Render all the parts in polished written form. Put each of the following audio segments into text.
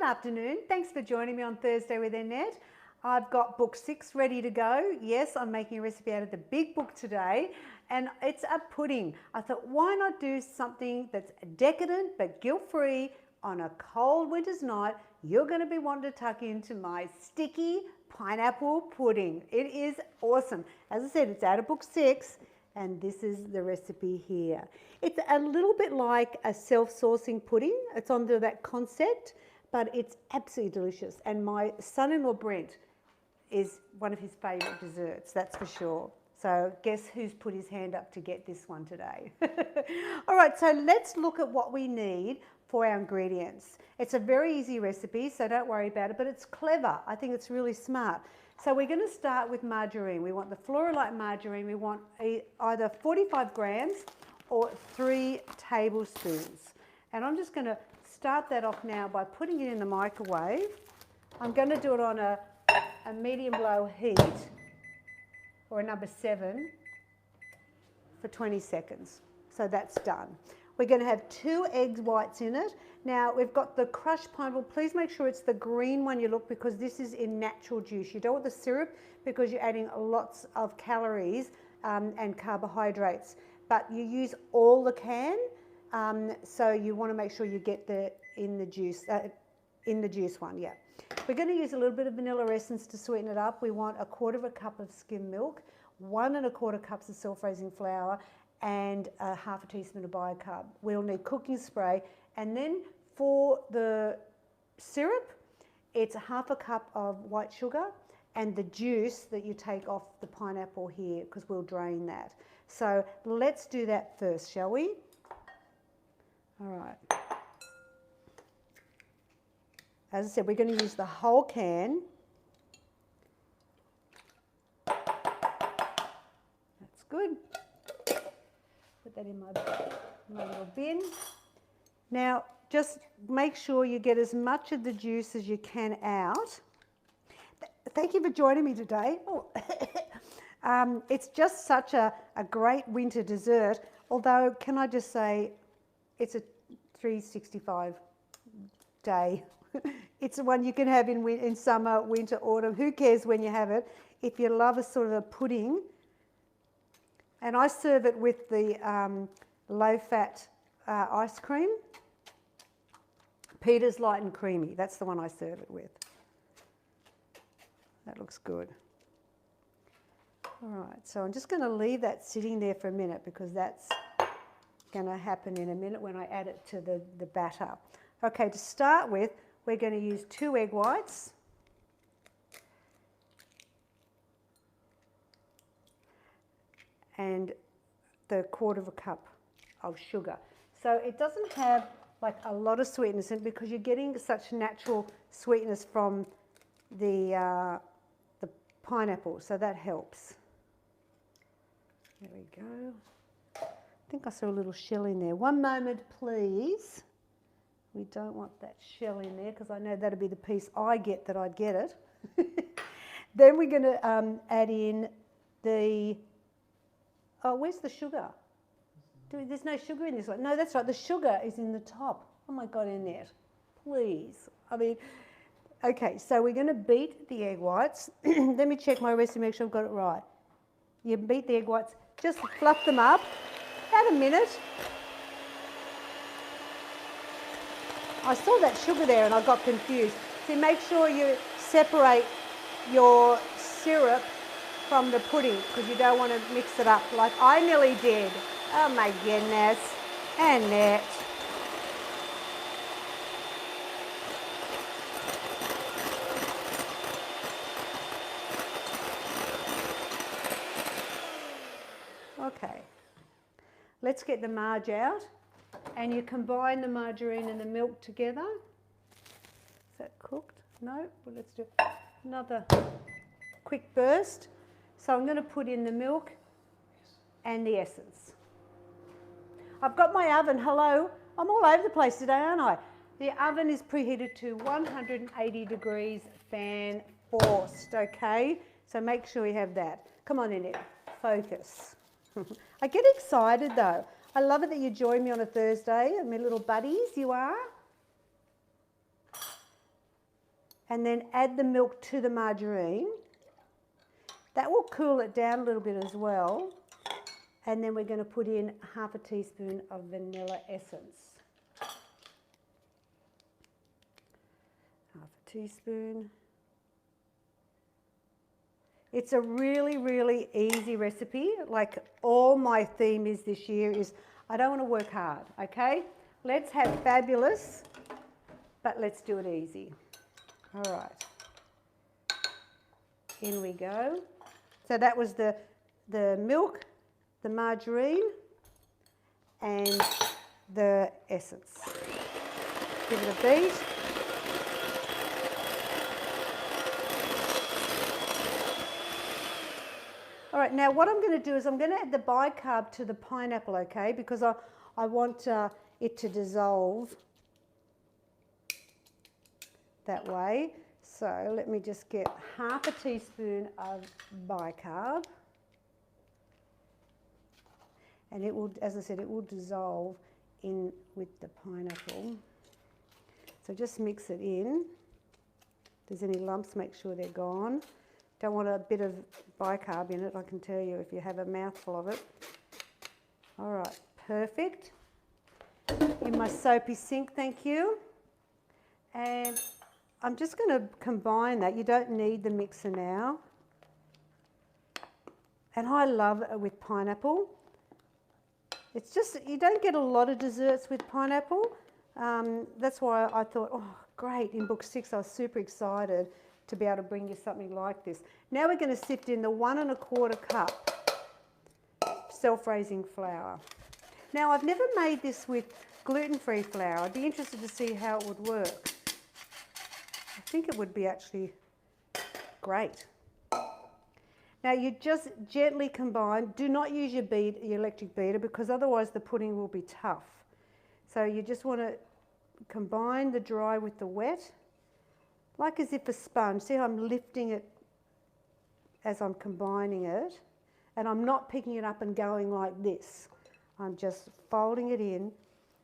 Good afternoon. Thanks for joining me on Thursday with Annette. I've got book 6 ready to go. Yes, I'm making a recipe out of the big book today, and it's a pudding. I thought, why not do something that's decadent but guilt-free on a cold winter's night? You're going to be wanting to tuck into my sticky pineapple pudding. It is awesome. As I said, it's out of book 6. And this is the recipe here. It's a little bit like a self-saucing pudding. It's under that concept, but it's absolutely delicious. And my son-in-law Brent is one of his favourite desserts, that's for sure. So guess who's put his hand up to get this one today? All right, so let's look at what we need for our ingredients. It's a very easy recipe, so don't worry about it, but it's clever. I think it's really smart. So we're going to start with margarine. We want the Flora-Lite margarine. We want either 45 grams or 3 tablespoons. And I'm just going to start that off now by putting it in the microwave. I'm going to do it on a medium low heat, or a number 7, for 20 seconds. So that's done. We're going to have 2 egg whites in it. Now we've got the crushed pineapple. Please make sure it's the green one you look, because this is in natural juice. You don't want the syrup because you're adding lots of calories and carbohydrates. But you use all the can, so you want to make sure you get in the juice one. Yeah. We're going to use a little bit of vanilla essence to sweeten it up. We want 1/4 cup of skim milk, 1 1/4 cups of self-raising flour, and 1/2 teaspoon of bicarb. We'll need cooking spray, and then for the syrup, it's 1/2 cup of white sugar and the juice that you take off the pineapple here, because we'll drain that. So let's do that first, shall we? All right. As I said, we're going to use the whole can. That's good. Put that in my little bin. Now, just make sure you get as much of the juice as you can out. Thank you for joining me today. Oh. It's just such a great winter dessert, although can I just say it's a 365 day. It's the one you can have in summer, winter, autumn. Who cares when you have it? If you love a sort of a pudding. And I serve it with the low-fat ice cream. Peter's Light and Creamy. That's the one I serve it with. That looks good. All right, so I'm just going to leave that sitting there for a minute, because that's going to happen in a minute when I add it to the batter. Okay, to start with, we're going to use 2 egg whites. And the 1/4 cup of sugar. So it doesn't have like a lot of sweetness in it, because you're getting such natural sweetness from the pineapple, so that helps. There we go. I think I saw a little shell in there. One moment, please. We don't want that shell in there, because I know that'll be the piece I get that I'd get it. Then we're going to add in the... Oh, where's the sugar? There's no sugar in this one. No, that's right. The sugar is in the top. Oh, my God, Annette. Please. I mean, okay, so we're going to beat the egg whites. Let me check my recipe, make sure I've got it right. You beat the egg whites. Just fluff them up. About a minute. I saw that sugar there and I got confused. So make sure you separate your syrup from the pudding, because you don't want to mix it up like I nearly did. Oh my goodness. Annette. Okay. Let's get the marge out, and you combine the margarine and the milk together. Is that cooked? No? Well, let's do another quick burst. So I'm going to put in the milk and the essence. I've got my oven. Hello. I'm all over the place today, aren't I? The oven is preheated to 180 degrees, fan forced, okay? So make sure you have that. Come on, Annette. Focus. I get excited though. I love it that you join me on a Thursday, my little buddies, you are. and then add the milk to the margarine. That will cool it down a little bit as well. And then we're going to put in half a teaspoon of vanilla essence. Half a teaspoon. It's a really, really easy recipe. Like all my theme is this year is I don't want to work hard, okay? Let's have fabulous, but let's do it easy. All right. In we go. So that was the milk, the margarine, and the essence. Give it a beat. All right, now what I'm going to do is I'm going to add the bicarb to the pineapple, okay, because I want it to dissolve that way. So let me just get half a teaspoon of bicarb. And it will, as I said, it will dissolve in with the pineapple. So just mix it in. If there's any lumps, make sure they're gone. Don't want a bit of bicarb in it, I can tell you, if you have a mouthful of it. All right, perfect. In my soapy sink, thank you. And I'm just going to combine that. You don't need the mixer now. And I love it with pineapple. It's just, you don't get a lot of desserts with pineapple. That's why I thought, oh, great, in book 6 I was super excited to be able to bring you something like this. Now we're going to sift in the 1 1/4 cup self-raising flour. Now I've never made this with gluten-free flour. I'd be interested to see how it would work. I think it would be actually great. Now you just gently combine. Do not use your electric beater because otherwise the pudding will be tough. So you just want to combine the dry with the wet, like as if a sponge. See how I'm lifting it as I'm combining it, and I'm not picking it up and going like this. I'm just folding it in,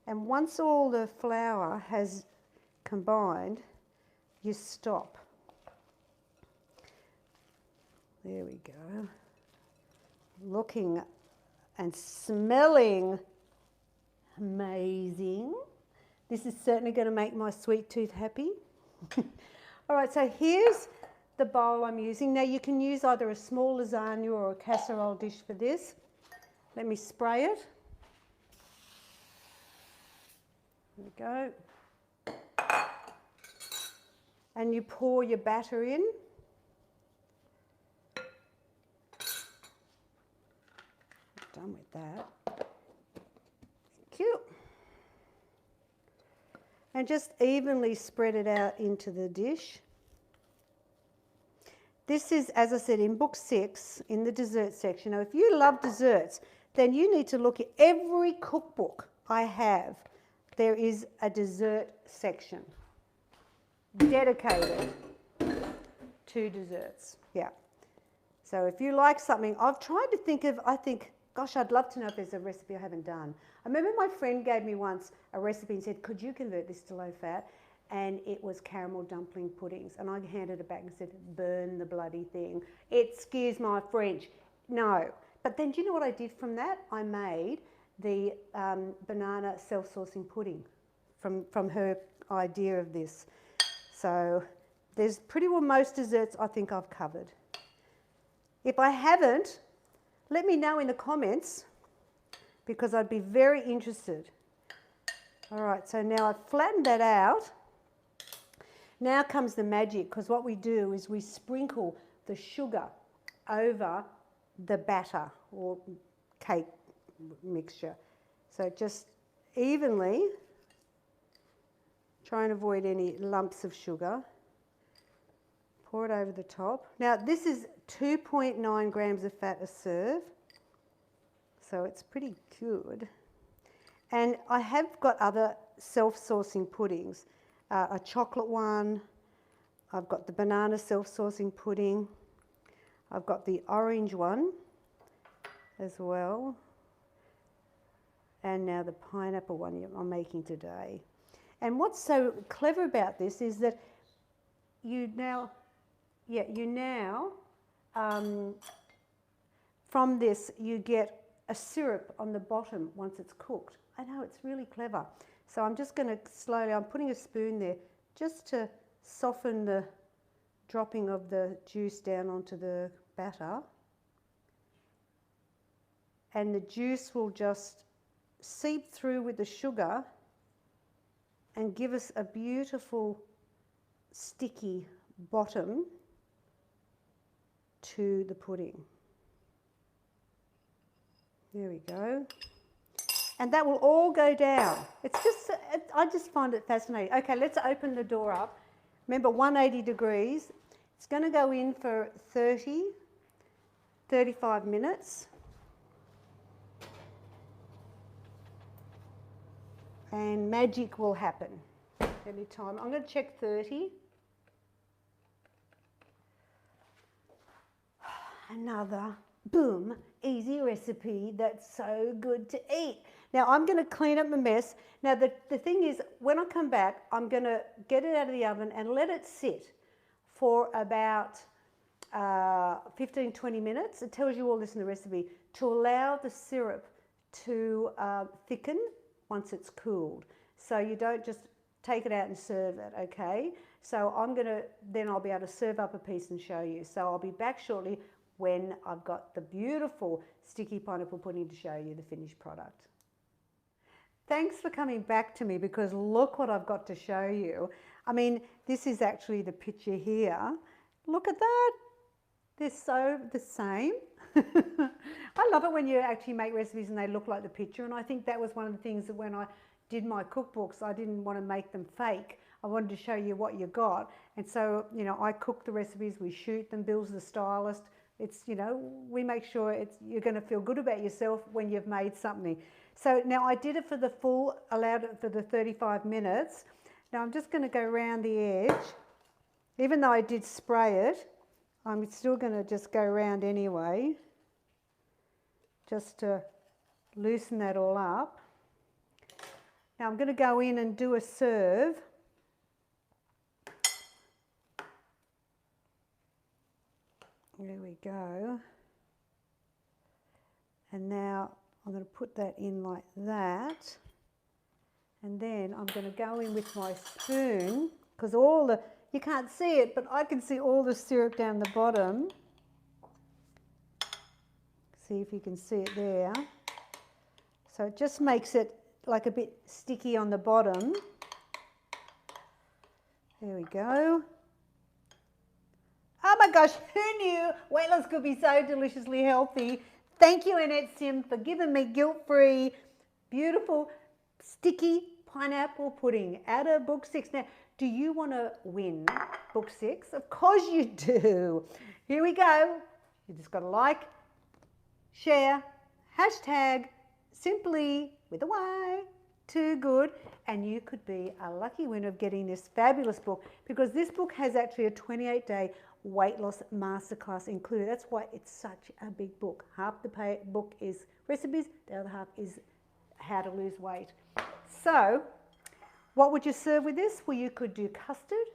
and once all the flour has combined, you stop. There we go. Looking and smelling amazing. This is certainly going to make my sweet tooth happy. All right, so here's the bowl I'm using. Now you can use either a small lasagna or a casserole dish for this. Let me spray it. There we go. And you pour your batter in. Done with that. Thank you. And just evenly spread it out into the dish. This is, as I said, in book 6, in the dessert section. Now, if you love desserts, then you need to look at every cookbook I have. There is a dessert section dedicated to desserts. Yeah. So if you like something, I've tried to think of, gosh, I'd love to know if there's a recipe I haven't done. I remember my friend gave me once a recipe and said, could you convert this to low fat? And it was caramel dumpling puddings. And I handed it back and said, burn the bloody thing. Excuse my French. No. But then do you know what I did from that? I made the banana self-saucing pudding from her idea of this. So there's pretty well most desserts I think I've covered. If I haven't, let me know in the comments because I'd be very interested. All right, so now I've flattened that out. Now comes the magic, because what we do is we sprinkle the sugar over the batter or cake mixture. So just evenly, try and avoid any lumps of sugar. Pour it over the top. Now this is 2.9 grams of fat a serve, so it's pretty good. And I have got other self-saucing puddings, a chocolate one, I've got the banana self-saucing pudding, I've got the orange one as well, and now the pineapple one I'm making today. And what's so clever about this is that you now, from this you get a syrup on the bottom once it's cooked. I know, it's really clever. So I'm just going to slowly, I'm putting a spoon there just to soften the dropping of the juice down onto the batter. And the juice will just seep through with the sugar and give us a beautiful sticky bottom to the pudding. There we go. And that will all go down. It's just, I just find it fascinating. Okay, let's open the door up. Remember, 180 degrees. It's going to go in for 35 minutes. And magic will happen anytime. I'm going to check 30. Another, boom, easy recipe that's so good to eat. Now I'm going to clean up my mess. Now the thing is, when I come back, I'm going to get it out of the oven and let it sit for about 15-20 minutes. It tells you all this in the recipe, to allow the syrup to thicken once it's cooled. So you don't just take it out and serve it, okay? So then I'll be able to serve up a piece and show you. So I'll be back shortly when I've got the beautiful sticky pineapple pudding to show you the finished product. Thanks for coming back to me, because look what I've got to show you. I mean, this is actually the picture here. Look at that. They're so the same. I love it when you actually make recipes and they look like the picture, and I think that was one of the things that when I did my cookbooks, I didn't want to make them fake. I wanted to show you what you got. And so, you know, I cook the recipes, we shoot them, Bill's the stylist. It's, you know, we make sure you're going to feel good about yourself when you've made something. So now I did it for the full, allowed it for the 35 minutes. Now I'm just going to go around the edge. Even though I did spray it, I'm still going to just go around anyway, just to loosen that all up. Now I'm going to go in and do a serve. There we go. And now I'm going to put that in like that. And then I'm going to go in with my spoon, because you can't see it, but I can see all the syrup down the bottom. See if you can see it there. So it just makes it like a bit sticky on the bottom. There we go. Oh my gosh, who knew weight loss could be so deliciously healthy? Thank you, Annette Sym, for giving me guilt-free, beautiful, sticky pineapple pudding out of book 6. Now, do you want to win book 6? Of course you do. Here we go. You just got to like, share, hashtag Symply with a Y, too good, and you could be a lucky winner of getting this fabulous book, because this book has actually a 28-day weight loss masterclass included. That's why it's such a big book. Half the book is recipes, the other half is how to lose weight. So what would you serve with this? Well, you could do custard,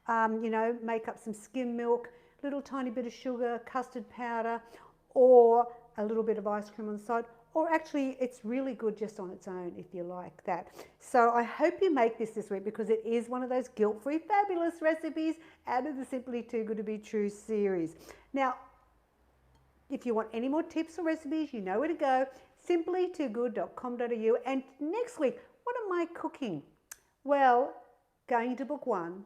you know, make up some skim milk, little tiny bit of sugar, custard powder, or a little bit of ice cream on the side. Or actually, it's really good just on its own if you like that. So I hope you make this week, because it is one of those guilt-free fabulous recipes out of the Simply Too Good to Be True series. Now, if you want any more tips or recipes, you know where to go, simplytoogood.com.au. And next week, what am I cooking? Well, going to book 1.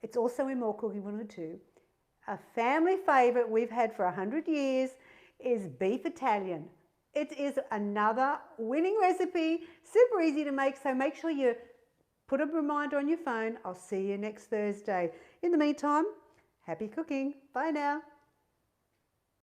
It's also in More Cooking 102. A family favourite we've had for 100 years is beef Italian. It is another winning recipe, super easy to make, so make sure you put a reminder on your phone. I'll see you next Thursday. In the meantime, happy cooking. Bye now.